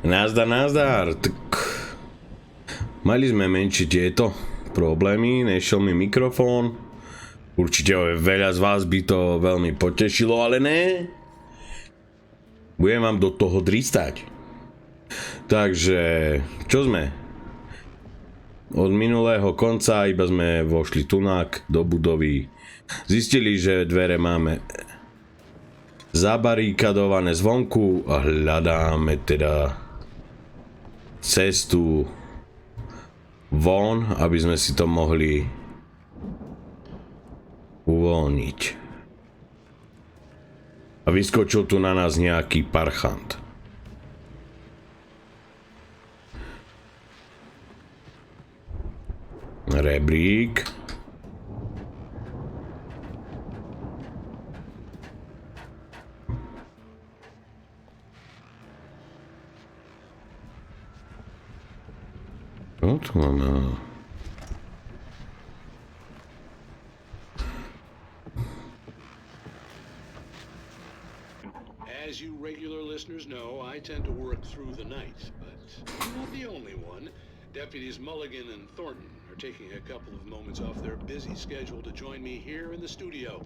Nazdar, nazdar. Mali sme menšie tieto problémy, nešiel mi mikrofón. Určite veľa z vás by to veľmi potešilo, ale ne. Budem vám do toho dristať. Takže, čo sme? Od minulého konca iba sme vošli tunák do budovy. Zistili, že dvere máme zabarikadované zvonku a hľadáme teda cestu von, aby sme si to mohli uvoľniť. A vyskočil tu na nás nejaký parchant. Rebrík. Čo tu máme? As you regular listeners know, I tend to work through the night, but I'm not the only one. Deputies Mulligan and Thornton are taking a couple of moments off their busy schedule to join me here in the studio.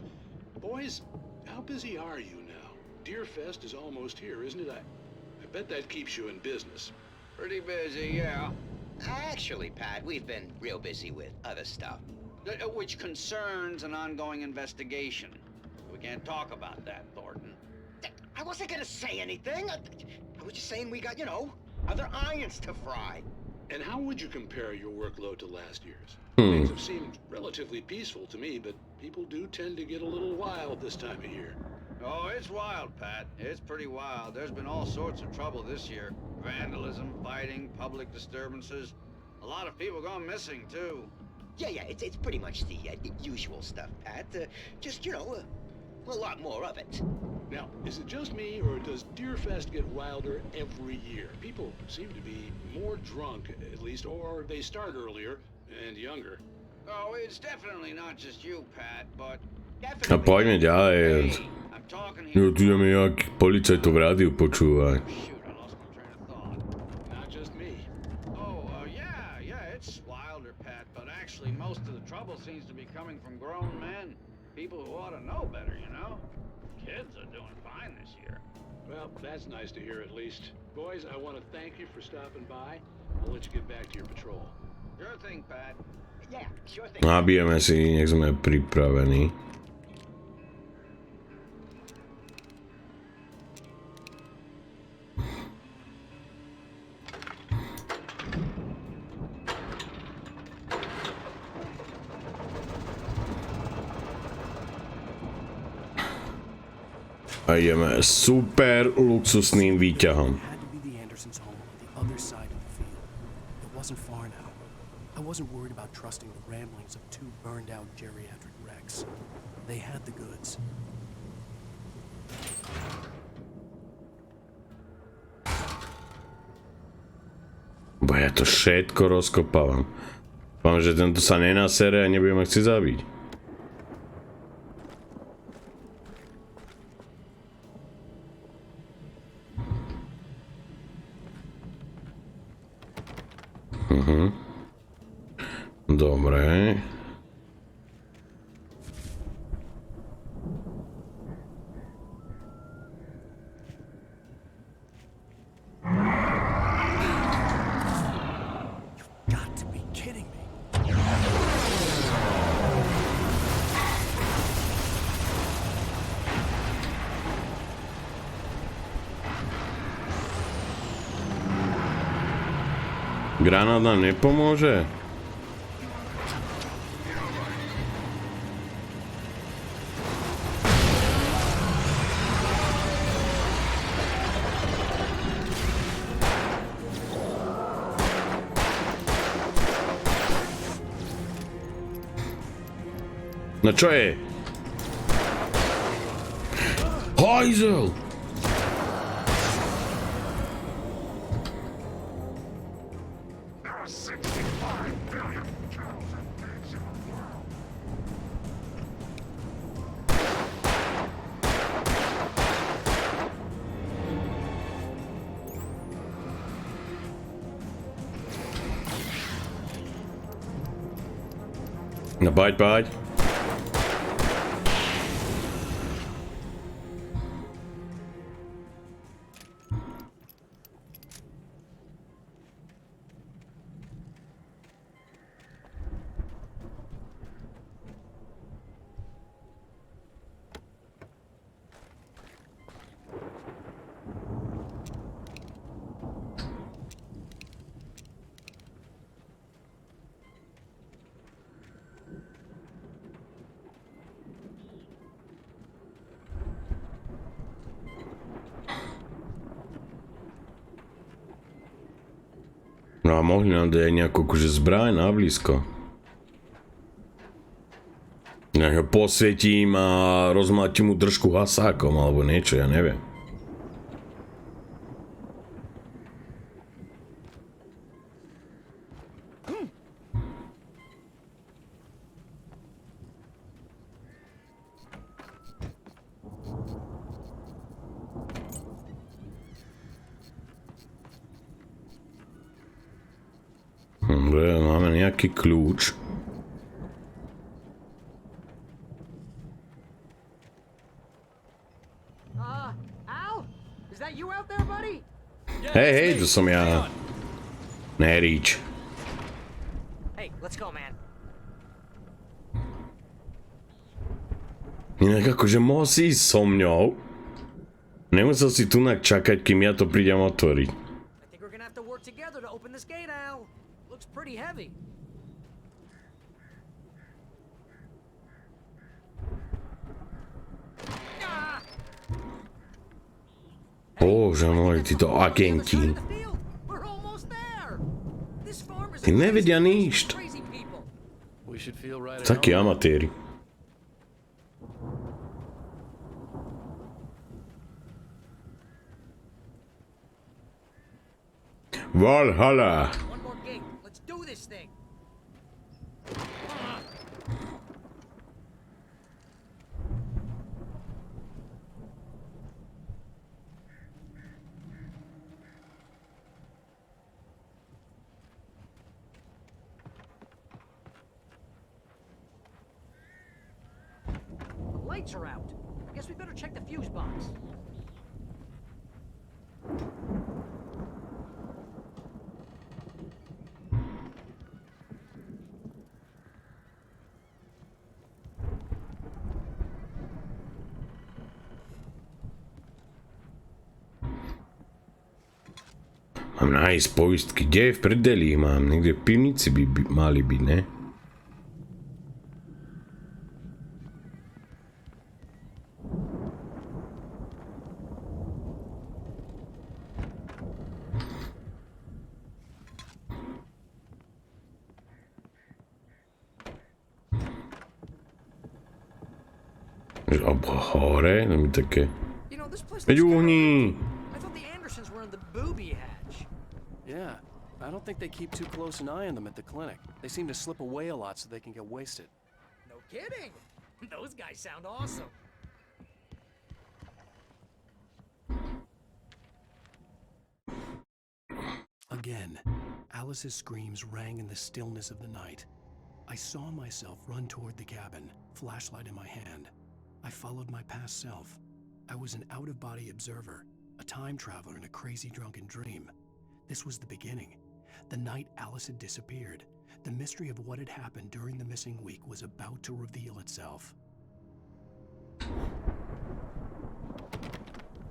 Boys, how busy are you now? Deerfest is almost here, isn't it? I bet that keeps you in business. Pretty busy, yeah. Actually, Pat, we've been real busy with other stuff. Which concerns an ongoing investigation. We can't talk about that, Thornton. I wasn't gonna say anything. I was just saying we got, other irons to fry. And how would you compare your workload to last year's? Things have seemed relatively peaceful to me, but people do tend to get a little wild this time of year. Oh, it's wild, Pat. It's pretty wild. There's been all sorts of trouble this year. Vandalism, fighting, public disturbances. A lot of people gone missing, too. Yeah, it's pretty much the usual stuff, Pat. Just, a lot more of it. Now, is it just me, or does Deerfest get wilder every year? People seem to be more drunk, at least, or they start earlier and younger. Oh, it's definitely not just you, Pat, but A definitely... poďme ďalej. Hey, I'm talking here... Jo, tu ideme nejaký policajtov v rádiu počúvať. Shoot, I lost my train of thought. Not just me. Oh, yeah, it's wilder, Pat, but actually most of the trouble seems to be coming from grown men. People who ought to know better, Kids are doing fine this year. Well, that's nice to hear at least. Boys, I want to thank you for stopping by. I'll let you get back to your patrol. Sure thing, Pat. Yeah, sure thing. Nabijeme si, nech sme pripravení. A ideme super luxusným výťahom. I wasn't worried about trusting the ramblings of two burned-out geriatric wrecks. They had the goods. Bo ja to všetko rozkopávam. Dúfam, že tento sa nenasere a nebude ma chcieť zabiť. Dobre. Got to be kidding me. Granát nám nepomôže? No čo je? Hajzel! No bať. No a mohli nám dať nejakú akože zbraň na blízko. Nejak ho posvietím a rozmlátim mu držku hasákom alebo niečo, ja neviem. Dobre, máme nejaký kľúč. Al? Is that you out there, buddy? Hej, to som ja. Nerič. Hey, let's go, man. Inak akože mohol si ísť so mňou. Nemusel si tunak čakať, kým ja to prídem otvoriť. I think we're gonna have to work together to open this gate, Al. Looks pretty heavy. Ah! Bože môj, títo agenti. We're almost there. This farm is Tí nevedia nič. crazy people. We should feel right at Takí home. amatéri. Valhalla. One more gate. Let's do this thing. The lights are out. I guess we better check the fuse box. Mám nájsť poistky. Kde je v prdeli mám? Niekde v pivnici by mali byť, ne? Hore? No mi také... You know, this place Veď looks kinda uhni! I thought the Andersons were in the booby hatch. Yeah, I don't think they keep too close an eye on them at the clinic. They seem to slip away a lot so they can get wasted. No kidding. Those guys sound awesome. Again, Alice's screams rang in the stillness of the night. I saw myself run toward the cabin, flashlight in my hand. I followed my past self. I was an out-of-body observer, a time traveler in a crazy drunken dream. This was the beginning. The night Alice had disappeared. The mystery of what had happened during the missing week was about to reveal itself.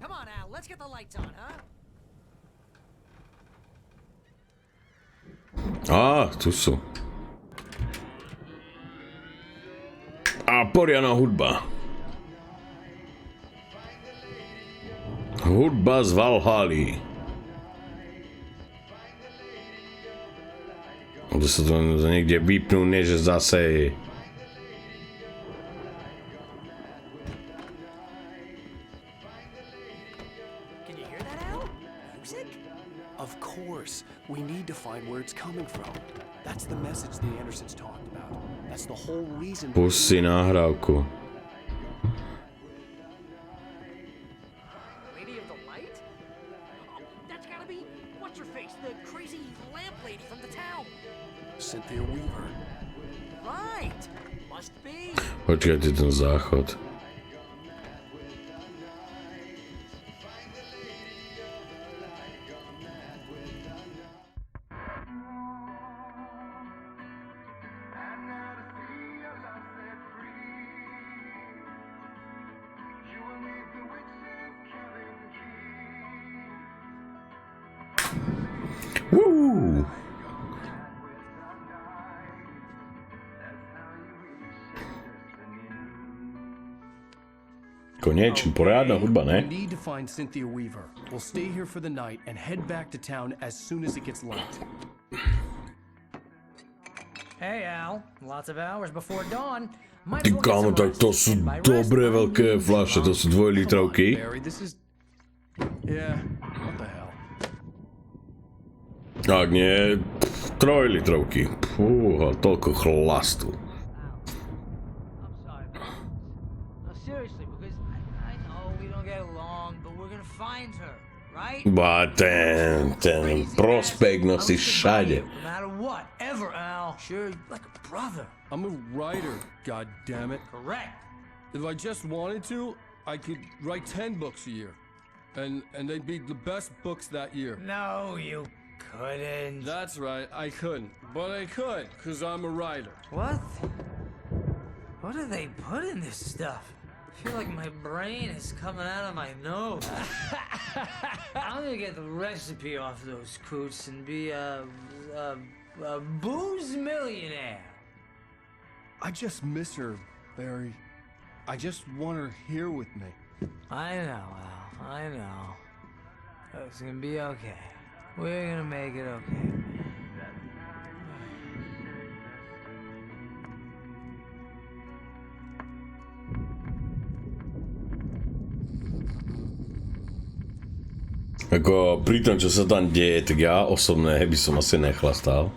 Come on, Al. Let's get the lights on, huh? Á, tu sú. A poriadna hudba. Hudba z Valhaly. To sa to niekde vypnú, nie že zase... Can you hear that, Al? Music? Of course, we need to find where it's coming from. That's the message the Andersons talked about. That's the whole reason. Pust si nahrávku. Lady of the Light? Oh, that's gotta be what's her face, the crazy lamp lady from the town. Cynthia Weaver. Right. Must be. Počkajte, ten záchod. Woo! Konečně, pořádná hudba, We ne? need to find Cynthia Weaver. We'll stay here for the night and head back to town as soon as it gets light. Hey, Al. Lots of hours before dawn. Might Ty as well get kámo, some tak rest. to jsou And by rest, dobré I velké mean flaše, to jsou Come on, dvojlitrovky. Barry, this is... Yeah, what the hell? Tak nie, trojlitrovky. Fúha, toľko chlastu. I'm sorry, man. No, seriously, because I know we don't get along, but we're gonna find her, right? Ba ten prospekt nosí všade. No matter what, ever, Al. Sure, like a brother. I'm a writer, god damn it. Correct. If I just wanted to, I could write 10 books a year. And they'd be the best books that year. No, you couldn't. That's right, I couldn't. But I could, because I'm a writer. What? What do they put in this stuff? I feel like my brain is coming out of my nose. I'm gonna get the recipe off those coots and be a booze millionaire. I just miss her, Barry. I just want her here with me. I know, Al. I know. It's gonna be okay. We're gonna make it okay. Ako pri tom, čo sa tam deje, tak ja osobne by som asi nechlastal.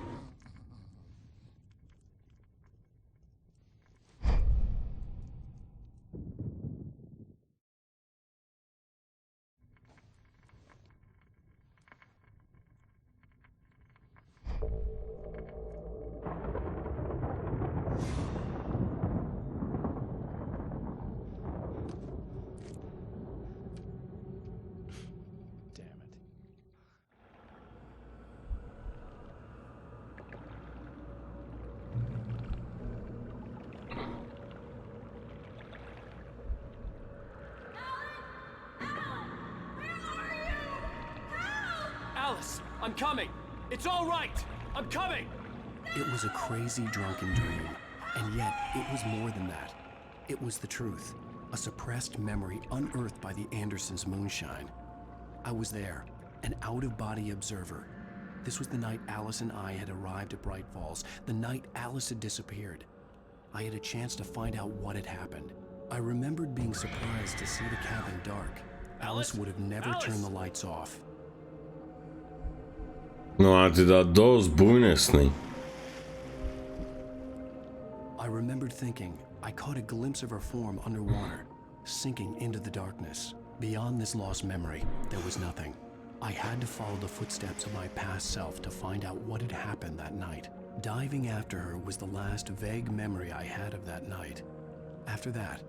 Damn it. Alice, I'm coming. It's all right. I'm coming. It was a crazy drunken dream, and yet it was more than that. It was the truth, a suppressed memory unearthed by the Andersons' moonshine. I was there, an out-of-body observer. This was the night Alice and I had arrived at Bright Falls, the night Alice had disappeared. I had a chance to find out what had happened. I remembered being surprised to see the cabin dark. Alice would have never turned the lights off. No a teda dosť bujné sny. I remembered thinking I caught a glimpse of her form underwater, sinking into the darkness. Beyond this lost memory, there was nothing. I had to follow the footsteps of my past self to find out what had happened that night. Diving after her was the last vague memory I had of that night. After that,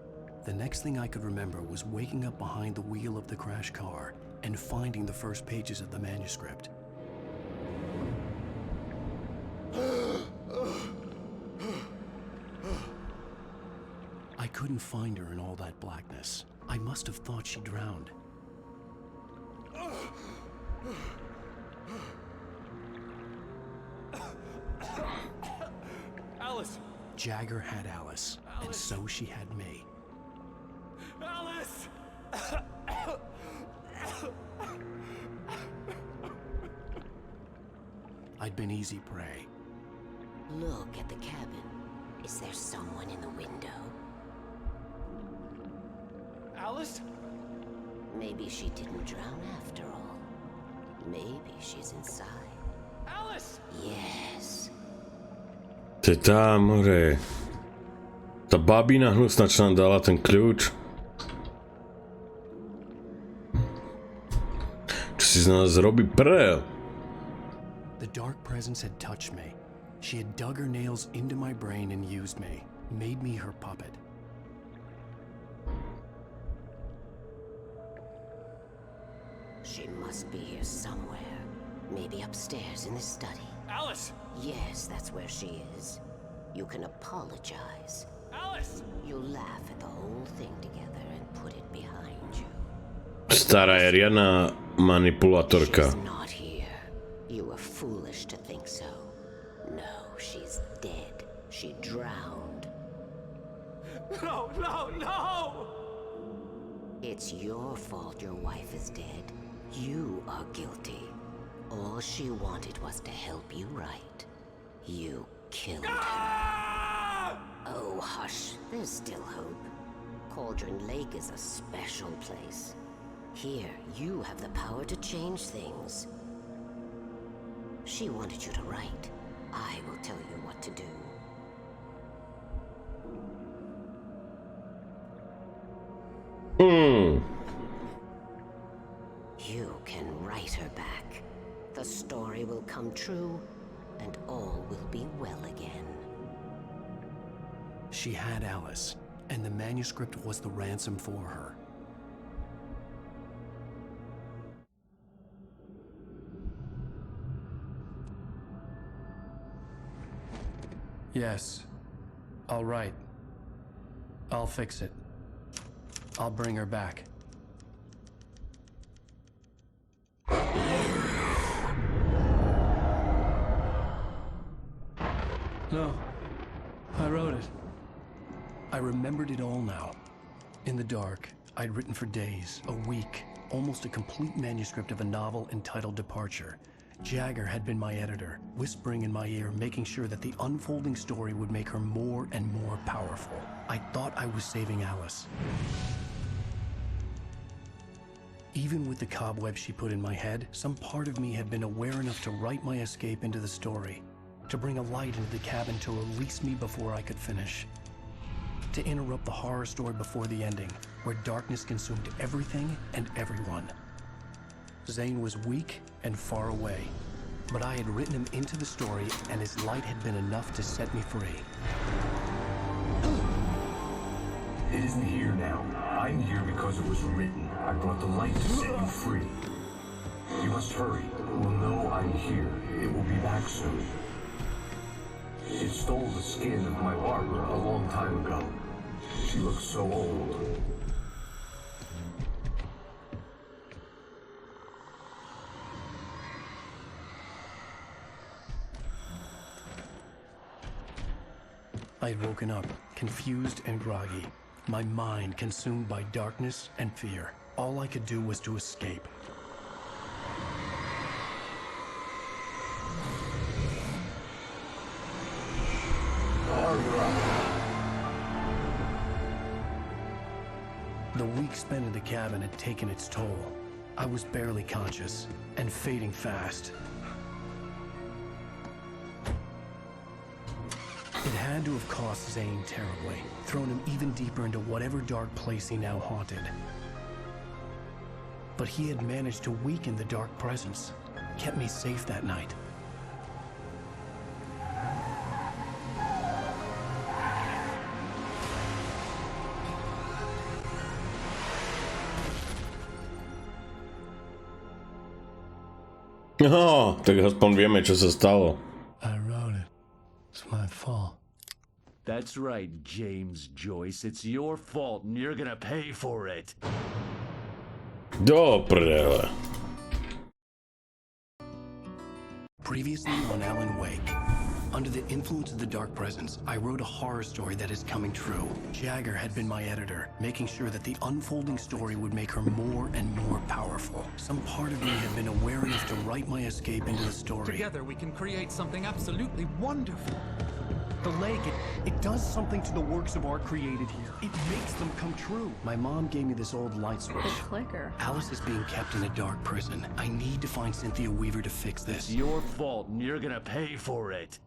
the next thing I could remember was waking up behind the wheel of the crashed car and finding the first pages of the manuscript. I couldn't find her in all that blackness. I must have thought she drowned. Alice! Jagger had Alice, and so she had me. Alice! I'd been easy prey. Look at the cabin. Is there someone in the window? Alice? Maybe she didn't drown after all. Maybe she's inside. Alice! Yes. To tá, more. Tá babina hnusná, čo nám dala ten kľúč. Čo si z nás robí prel? The dark presence had touched me. She had dug her nails into my brain and used me. made me her puppet. She must be here somewhere. Maybe upstairs in the study. Alice! Yes, that's where she is. You can apologize. Alice! You'll laugh at the whole thing together and put it behind you. Stara je riadna manipulátorka. She's not here. You were foolish to think so. No, she's dead. She drowned. No, no, no! It's your fault your wife is dead. You are guilty. All she wanted was to help you right. You killed her. Oh, hush. There's still hope. Cauldron Lake is a special place. Here, you have the power to change things. She wanted you to write. I will tell you what to do. You can write her back. The story will come true, and all will be well again. She had Alice, and the manuscript was the ransom for her. Yes. All right. I'll fix it. I'll bring her back. No. I wrote it. I remembered it all now. In the dark, I'd written for days, a week, almost a complete manuscript of a novel entitled Departure. Jagger had been my editor, whispering in my ear, making sure that the unfolding story would make her more and more powerful. I thought I was saving Alice. Even with the cobwebs she put in my head, some part of me had been aware enough to write my escape into the story, to bring a light into the cabin to release me before I could finish, to interrupt the horror story before the ending, where darkness consumed everything and everyone. Zane was weak and far away, but I had written him into the story, and his light had been enough to set me free. It isn't here now. I'm here because it was written. I brought the light to set you free. You must hurry. We'll know I'm here. It will be back soon. It stole the skin of my Barbara a long time ago. She looks so old. I had woken up, confused and groggy, my mind consumed by darkness and fear. All I could do was to escape. The week spent in the cabin had taken its toll. I was barely conscious, and fading fast. It had to have cost Zane terribly, thrown him even deeper into whatever dark place he now haunted. But he had managed to weaken the dark presence, kept me safe that night. No, tak aspoň vieme, čo sa stalo. I wrote it. It's my fault. That's right, James Joyce. It's your fault, and you're gonna pay for it. Do prdele. Previously on Alan Wake. Under the influence of the dark presence, I wrote a horror story that is coming true. Jagger had been my editor, making sure that the unfolding story would make her more and more powerful. Some part of me had been aware enough to write my escape into the story. Together we can create something absolutely wonderful. The lake, it does something to the works of art created here. It makes them come true. My mom gave me this old light switch. The clicker. Alice is being kept in a dark prison. I need to find Cynthia Weaver to fix this. It's your fault, and you're gonna pay for it.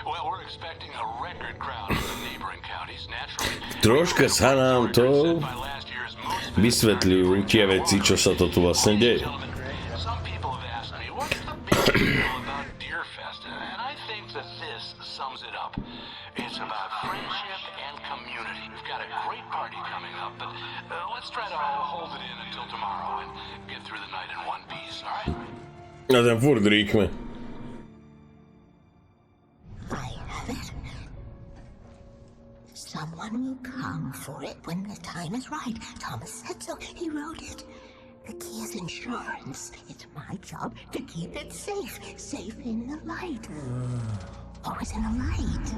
Well, we're expecting a record crowd in the neighboring counties, naturally. Troška sa nám to vysvetľujú tie veci, čo sa to tu vlastne deje. Some people have asked me, what's the big deal about Deerfest? And I think that hold it in until tomorrow and get through the night in one piece, all right? Ja ten furt rýchme. I have it. Someone will come for it when the time is right. Thomas said so. He wrote it. The key is insurance. It's my job to keep it safe. Safe in the light. Always in the light.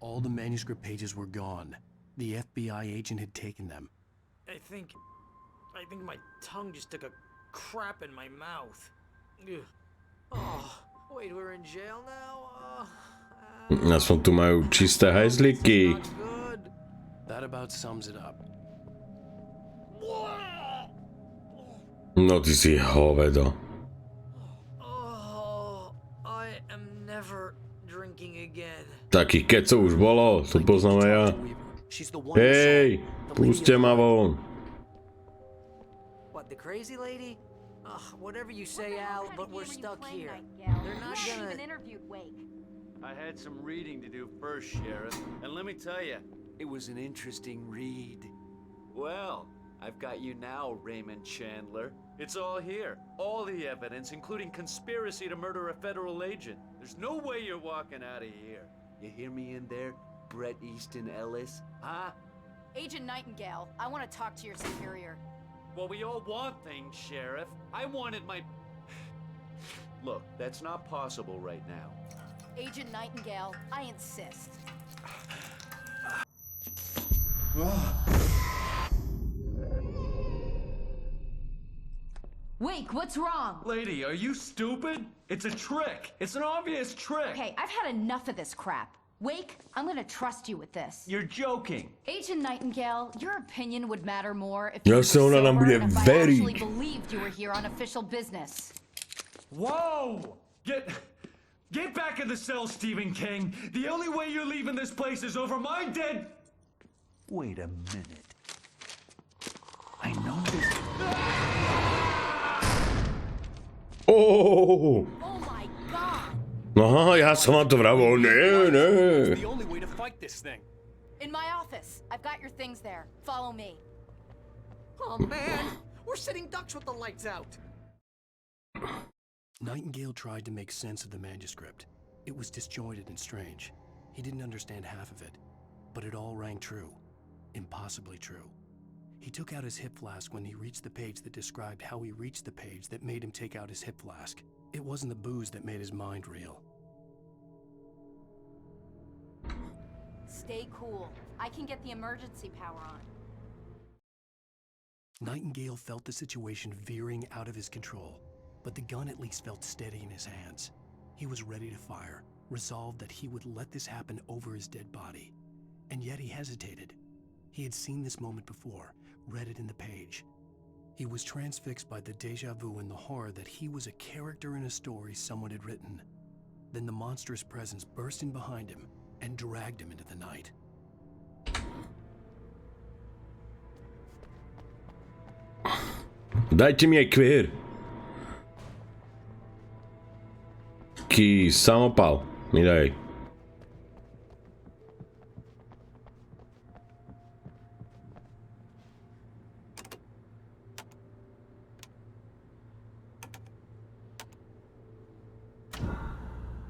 All the manuscript pages were gone. The FBI agent had taken them. I think my tongue just took a crap in my mouth. Ugh. Oh, wait, we're in jail now? Aspoň tu majú čisté hajzlíky. That about sums it up. No ty si hovedo. Oh, I am never drinking again. Takých kecov už bolo, to poznám aj ja. Hej, puste ma von. What, the crazy lady? Ugh, whatever you say, Al, but we're stuck here. They're not gonna... even interviewed Wake. I had some reading to do first, Sheriff, and let me tell you, it was an interesting read. Well, I've got you now, Raymond Chandler. It's all here. All the evidence, including conspiracy to murder a federal agent. There's no way you're walking out of here. You hear me in there, Bret Easton Ellis? Huh? Agent Nightingale, I want to talk to your superior. Well, we all want things, Sheriff. I wanted my... Look, that's not possible right now. Agent Nightingale, I insist. Wake, what's wrong? Lady, are you stupid? It's a trick. It's an obvious trick. Okay, I've had enough of this crap. Wake, I'm gonna trust you with this. You're joking. Agent Nightingale, your opinion would matter more if Ja you were sa ona nám sober bude and if I veriť. actually believed you were here on official business. Whoa! Get back in the cell, Stephen King. The only way you're leaving this place is over my dead... Wait a minute. I know this... Oh my god! Aha, ja som vám to vravol, ne. The only way to fight this thing. In my office. I've got your things there. Follow me. Oh man, we're sitting ducks with the lights out. Nightingale tried to make sense of the manuscript. It was disjointed and strange. He didn't understand half of it, but it all rang true. Impossibly true. He took out his hip flask when he reached the page that described how he reached the page that made him take out his hip flask. It wasn't the booze that made his mind reel. Stay cool. I can get the emergency power on. Nightingale felt the situation veering out of his control, but the gun at least felt steady in his hands. He was ready to fire, resolved that he would let this happen over his dead body. And yet he hesitated. He had seen this moment before, read it in the page. He was transfixed by the deja vu and the horror that he was a character in a story someone had written. Then the monstrous presence burst in behind him and dragged him into the night. Dajte mi aj kvér. Taký samopal mi daj.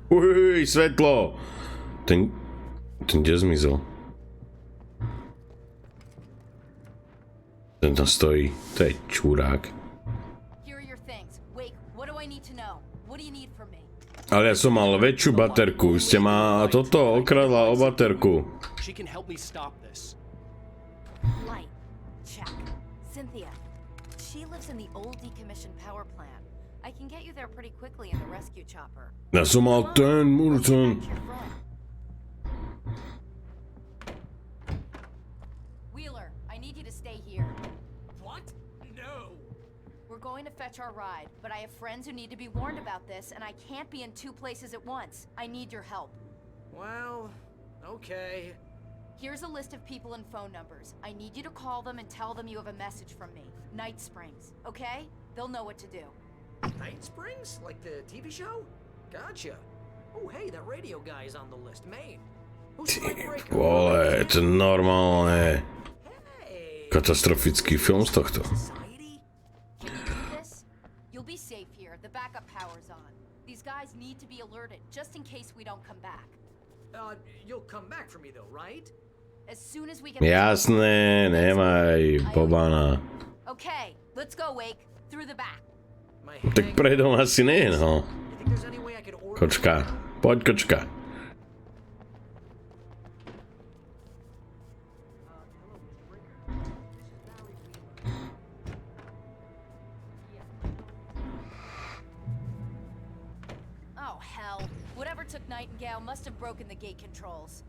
Uj, svetlo! Ten kde zmizol? Ten tam stojí. To je čurák. Here are your things. Wake, what do I need to know? What do you need from me? Ale ja som mal väčšiu baterku. Ste ma toto okradla o baterku. She can help me stop this. Light. Check. Cynthia. She lives in the old decommissioned power plant. I can get you there pretty quickly in the rescue chopper. Ja som mal ten Murton. Wheeler, I need you to stay here. What? No. We're going to fetch our ride, but I have friends who need to be warned about this, and I can't be in two places at once. I need your help. Well, okay. Here's a list of people and phone numbers. I need you to call them and tell them you have a message from me. Night Springs, okay? They'll know what to do. Night Springs? Like the TV show? Gotcha. Oh, hey, that radio guy is on the list. Maine. Ty vole, to normálne katastrofický film z tohto. You'll be safe here. The backup power's on. These guys need to be alerted, just in case we don't come back. You'll come back for me though, right? As soon as we get. Jasné, nemaj bobana. Okay, let's go, Wake. Through the back. Tak predom asi nie, no. Kočka, poď kočka. Oh, hell. Whatever took Nightingale must have broken the gate controls.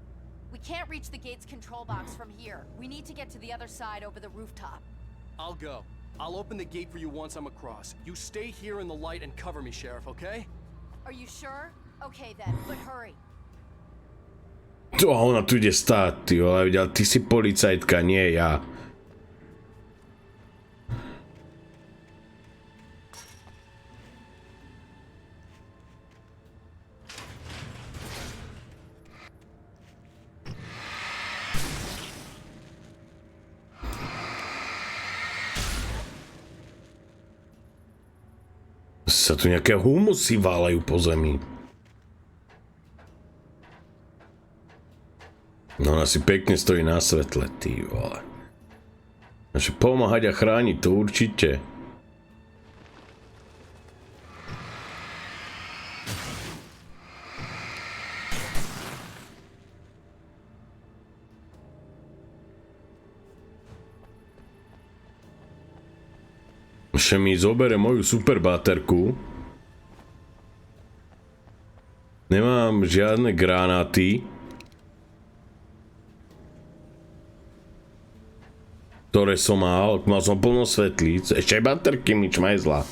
We can't reach the gate's control box from here. We need to get to the other side over the rooftop. I'll go. I'll open the gate for you once I'm across. You stay here in the light and cover me, Sheriff, okay? Are you sure? Okay then, but hurry. To ona tu ide stáť, ty vole, videl, ty si policajtka, nie ja. Sa tu nejaké humusy váľajú po zemi. No ona si pekne stojí na svetle, ty vole. Takže pomáhať a chrániť to určite. Ešte mi zobere moju super baterku. Nemám žiadne granáty, ktoré som mal som plno svetlíc. Ešte aj baterky mi čmajzla.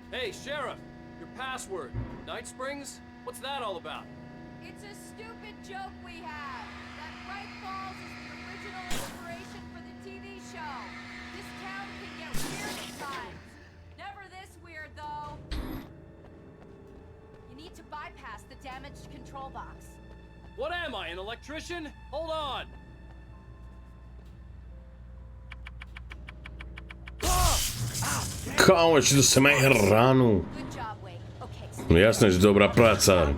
Hey, Sheriff! Your password. Night Springs? What's that all about? It's a stupid joke we have. That Bright Falls is the original inspiration for the TV show. This town can get weird at times. Never this weird, though. You need to bypass the damaged control box. What am I, an electrician? Hold on! Kámo, ešte to sa aj ránu. No jasné, že dobrá práca.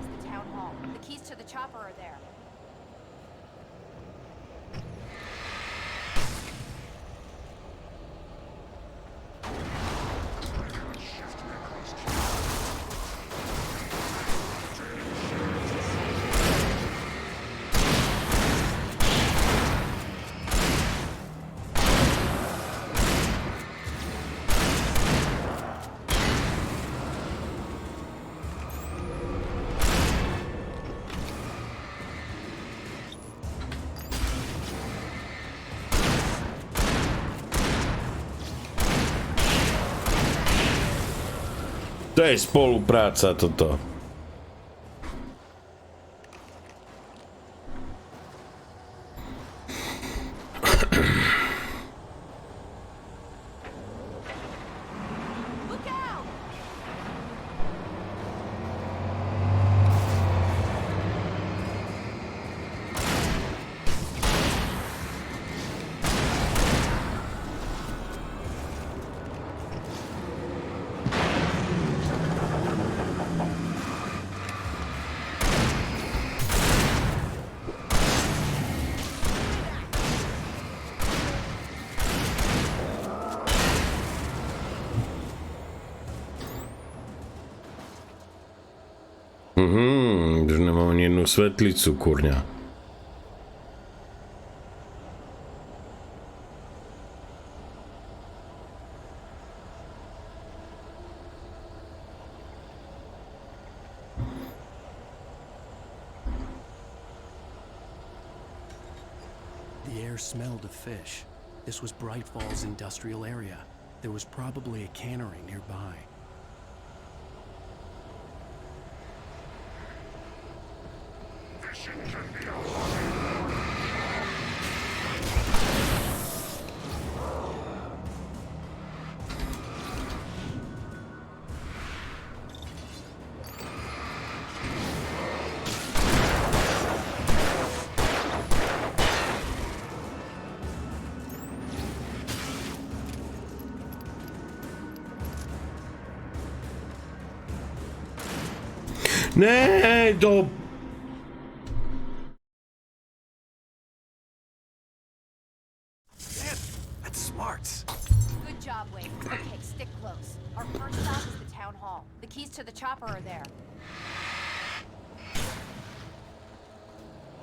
To je spolupráca toto. červenú svetlicu, kurňa. The air smelled of fish. This was Bright Falls industrial area. There was probably a cannery nearby. Ne, to... That's smart. Good job, Wade. Okay, stick close. Our first stop is the town hall. The keys to the chopper are there.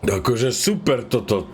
Akože super toto.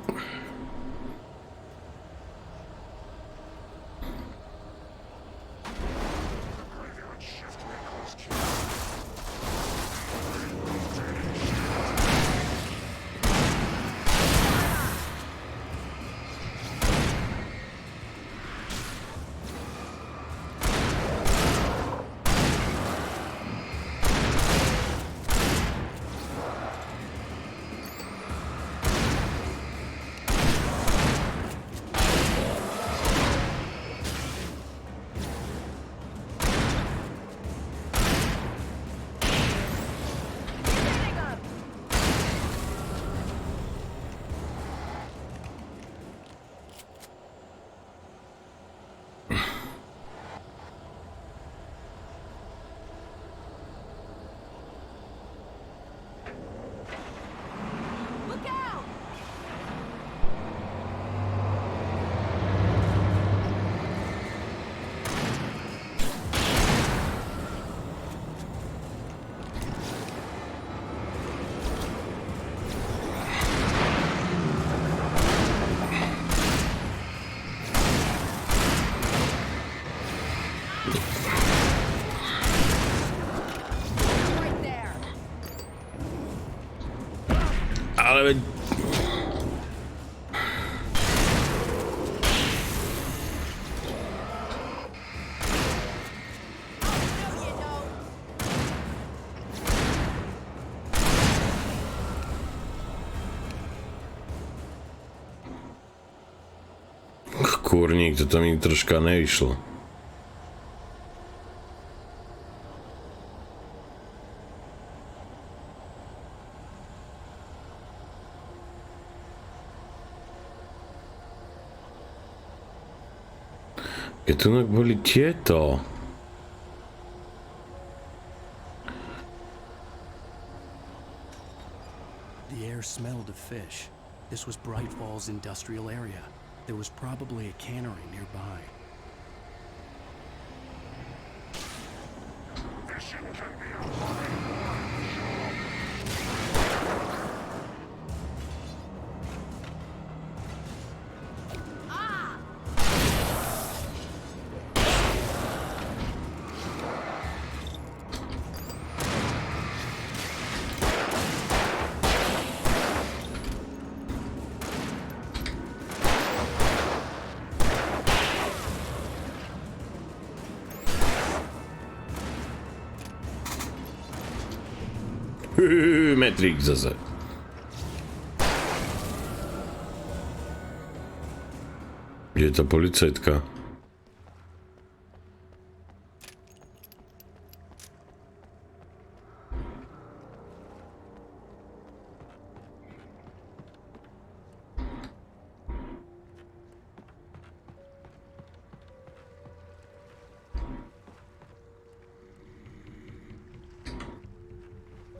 Ale... Kurník, toto mi troška nevyšlo. Keď tu boli tieto. The air smelled of fish. This was Bright Falls industrial area. There was probably a cannery nearby. Matrix zase. Kde je ta policajtka?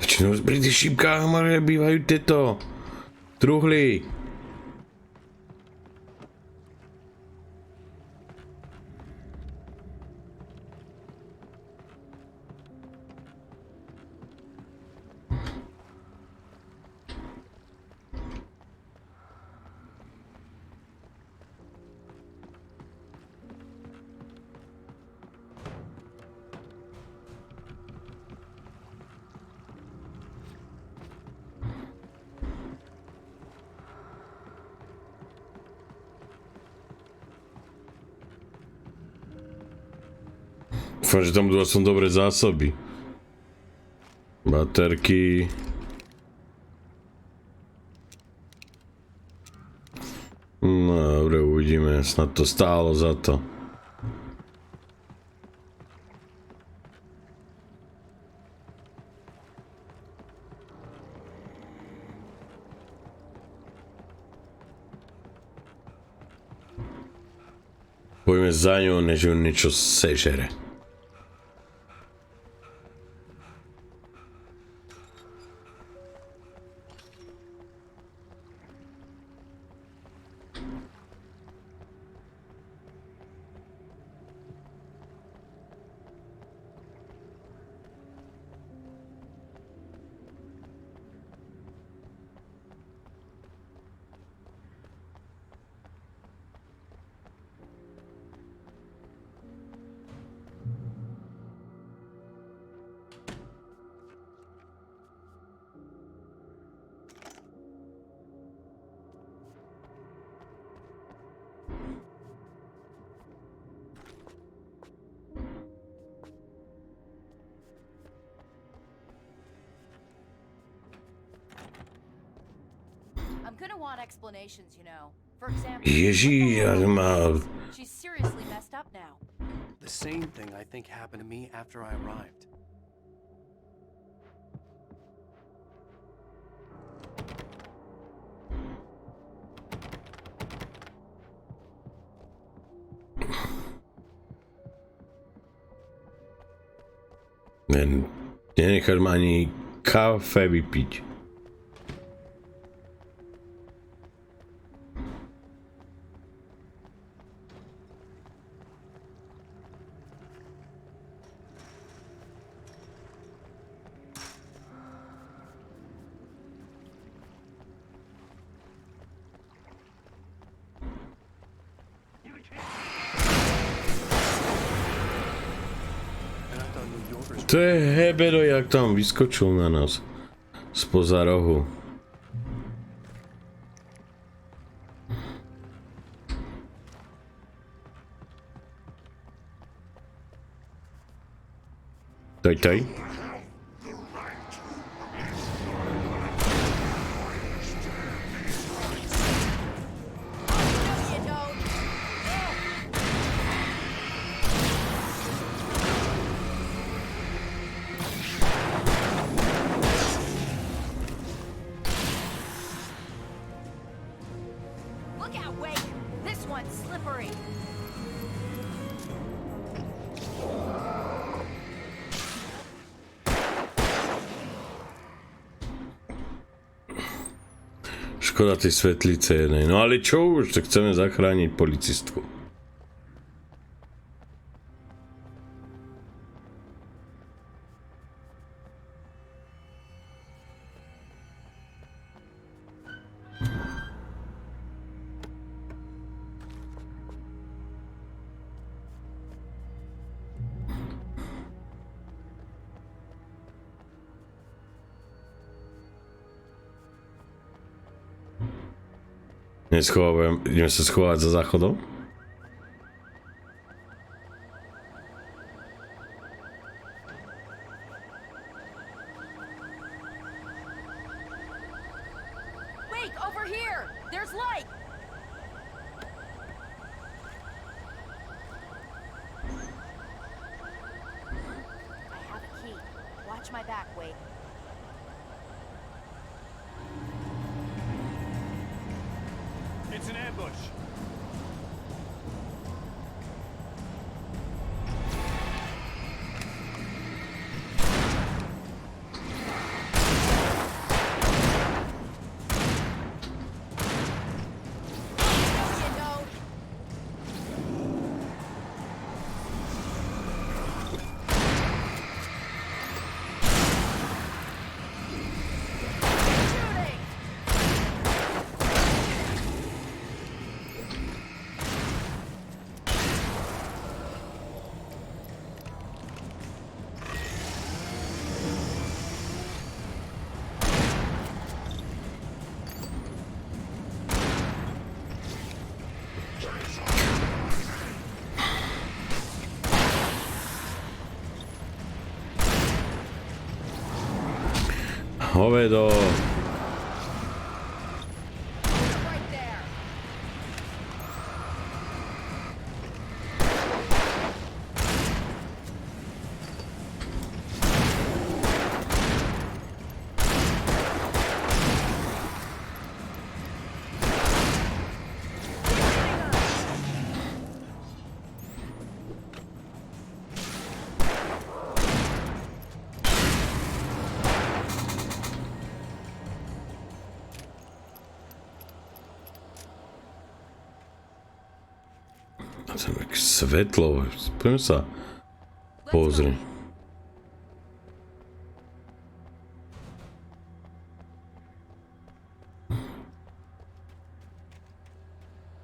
Začínou pri tých šípkách bývajú tieto truhly. Dúfam, že tam budú aspoň dobré zásoby. Baterky. No dobre, uvidíme, snad to stálo za to. Poďme za ňou, než ju niečo sežere. I'm gonna want explanations, you know. For example, Ježí, jak má... she's seriously messed up now. The same thing I think happened to me after I arrived. Nenecháš ma ani kafe vypiť. To je hebedo, jak tam vyskočil na nás spoza rohu. Taj. Škoda tej svetlice jednej. No ale čo už, tak chceme zachrániť policistku. Ideme sa schovať za záchodom? Wait, over here! There's light! I have a key. Watch my back, Wade. It's an ambush. Hovedo. Right there. Svetlo. Poďme sa pozri.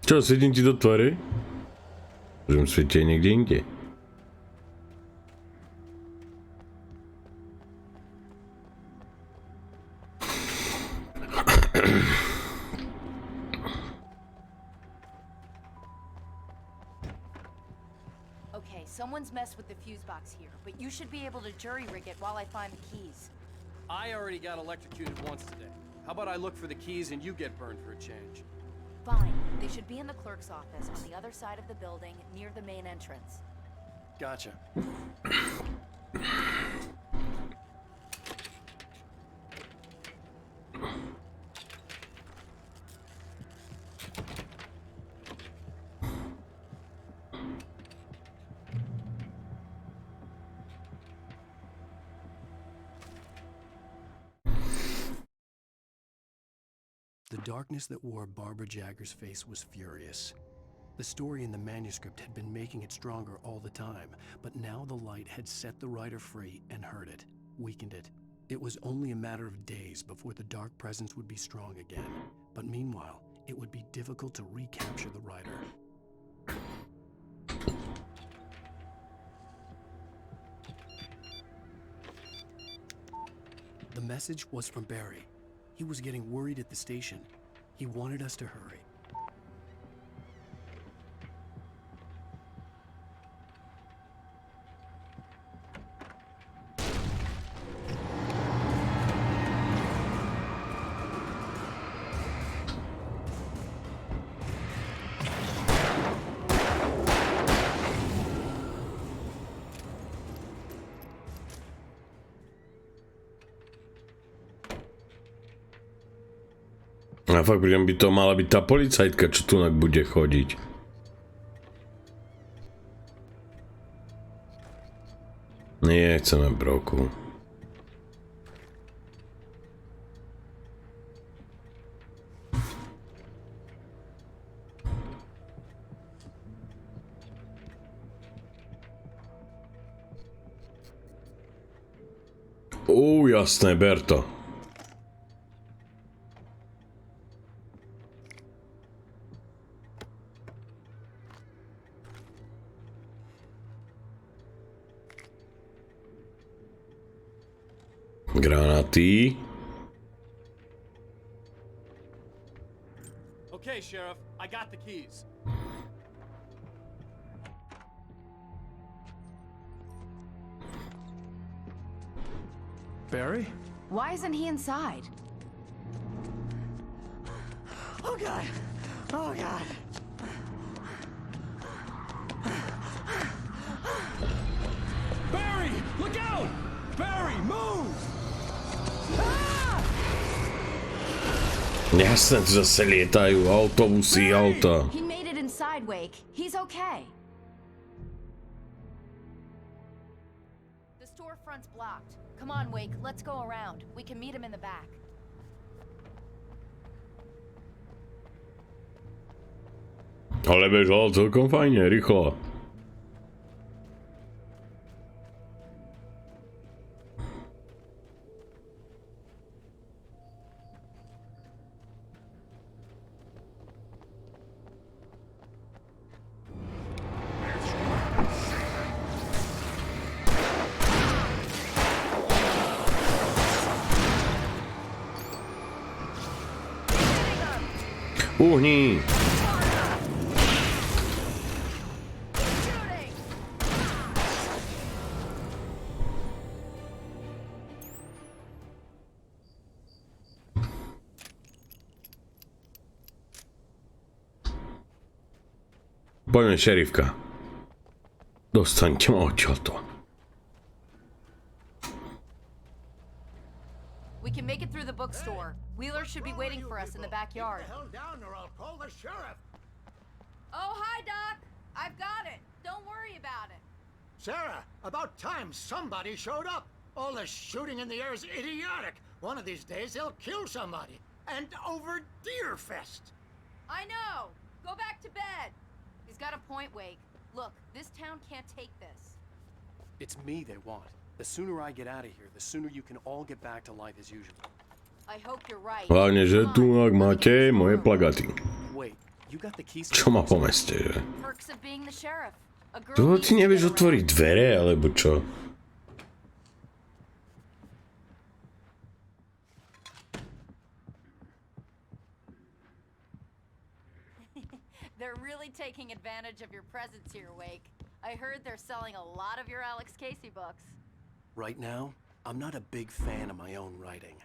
Čo, svietím ti do tvary? Môžem svietiť niekde inde. Okay, someone's messed with the fuse box here, but you should be able to jury rig it while I find the keys. I already got electrocuted once today. How about I look for the keys and you get burned for a change? Fine. They should be in the clerk's office on the other side of the building, near the main entrance. Gotcha. The darkness that wore Barbara Jagger's face was furious. The story in the manuscript had been making it stronger all the time, but now the light had set the writer free and hurt it, weakened it. It was only a matter of days before the dark presence would be strong again, but meanwhile, it would be difficult to recapture the writer. The message was from Barry. He was getting worried at the station. He wanted us to hurry. A fakt, priam by to mala byť tá policajtka, čo tu bude chodiť. Nie, chceme broku. Jasné, ber to. Granaty. Okay, Sheriff, I got the keys. Barry? Why isn't he inside? Oh God! Oh God! Barry! Look out! Barry, move! Jasné, tu zase lietajú autobusy, auta. He made it inside, Wake. He's okay. The storefront's blocked. Come on, Wake. Let's go around. We can meet him in the back. Ale bežal celkom fajne, rýchlo. Uhni! Poďme, šerifka. Dostaňte ma odtiaľto. We can make it through the bookstore. Wheeler should be waiting for us in the backyard. Get the hell down or I'll call the sheriff. Oh, hi, Doc. I've got it. Don't worry about it. Sarah, about time somebody showed up. All this shooting in the air is idiotic. One of these days they'll kill somebody. And over Deerfest. I know. Go back to bed. He's got a point, Wake. Look, this town can't take this. It's me they want. The sooner I get out of here, the sooner you can all get back to life as usual. I hope you're right. Hlavne, že tu ak máte moje plagaty. Wait, you got the keys? Čo ma po meste, že? Perks of being the sheriff. A girl To needs ti to nevieš get otvoriť around. dvere, alebo čo? They're really taking advantage of your presence here, Wake. I heard they're selling a lot of your Alex Casey books. Right now, I'm not a big fan of my own writing.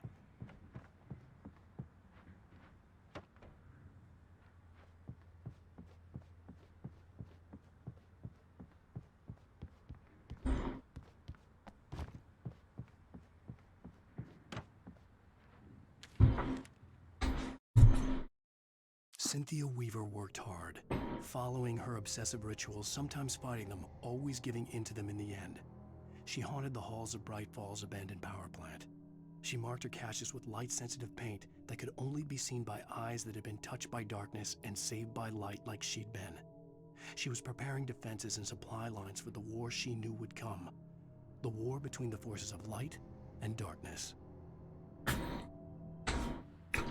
Cynthia Weaver worked hard, following her obsessive rituals, sometimes fighting them, always giving in to them in the end. She haunted the halls of Bright Falls abandoned power plant. She marked her caches with light-sensitive paint that could only be seen by eyes that had been touched by darkness and saved by light like she'd been. She was preparing defenses and supply lines for the war she knew would come. The war between the forces of light and darkness.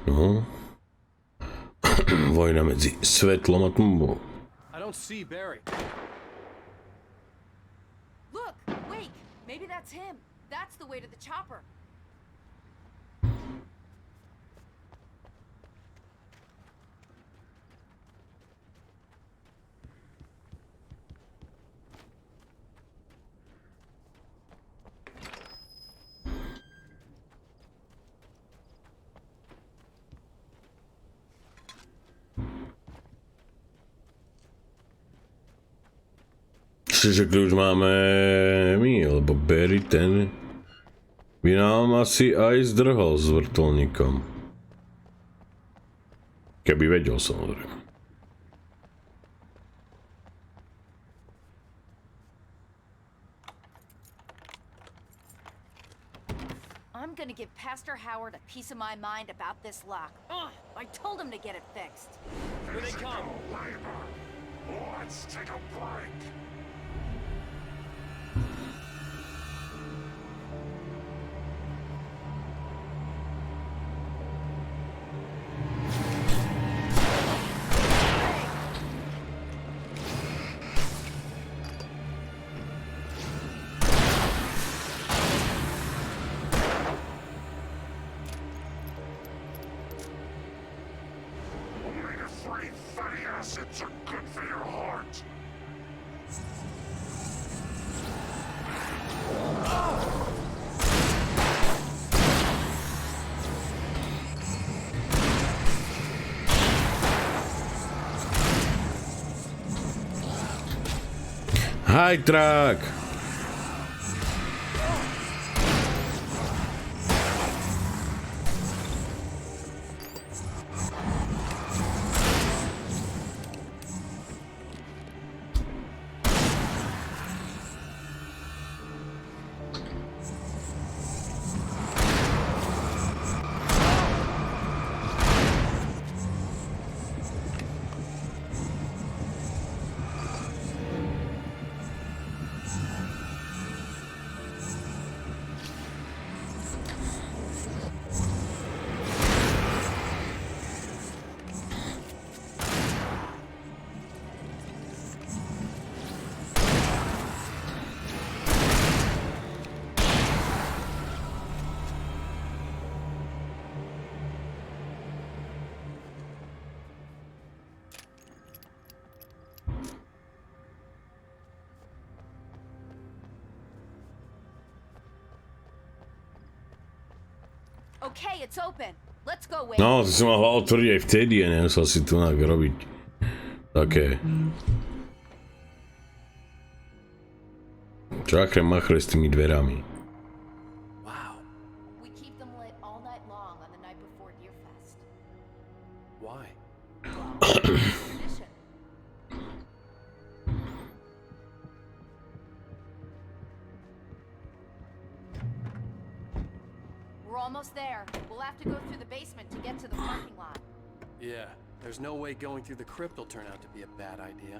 No. Vojna medzi svetlom a tmou. I don't see Barry. Look, Wake. Maybe that's him. That's the way to the chopper. Čiže kľúč máme my, lebo Barry ten by nám asi aj zdrhol s vrtuľníkom. Keby vedel, samozrejme. I'm gonna give Pastor Howard a piece of my mind about this lock. Ugh, I told him to get it fixed. Here they come. Let's take a break. Omega-3 fatty acids are good for your heart. High track! Okay, it's open. Let's go, Wake. No, to si mohla otvoriť aj vtedy a nemusel si tu robiť také Čakre machre s tými dverami. We keep them lit all night long on the night before Deerfest. Why? Tradition. We're almost there. We'll have to go through the basement to get to the parking lot. Yeah, there's no way going through the crypt will turn out to be a bad idea.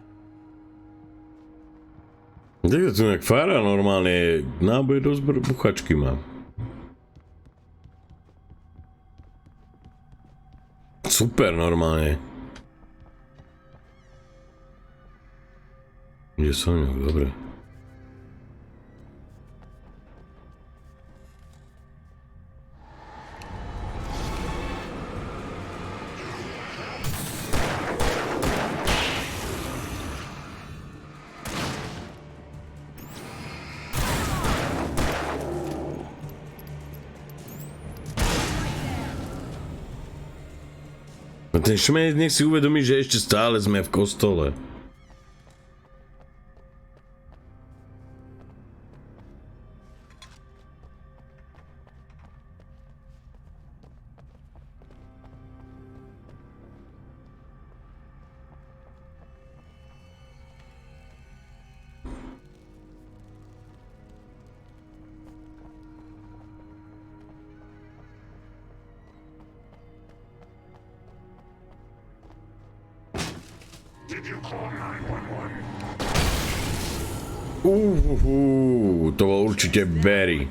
Tak to jak fara normálne, náboje do buchačky mám. Super normálne. Ide som ňou, dobre. A ten šmenec nech si uvedomí, že ešte stále sme v kostole. To bol určite Barry.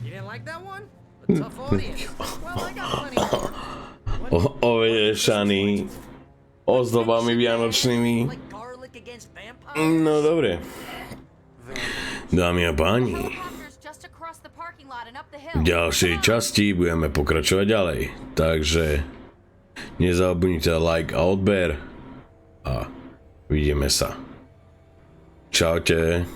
You didn't like that one? A tough audience. Well, I got plenty more. Ovešaný ozdobami vianočnými. No dobre. Dámy a páni, v ďalšej časti budeme pokračovať ďalej. Takže nezabudnite like a odber a vidíme sa. Čaute.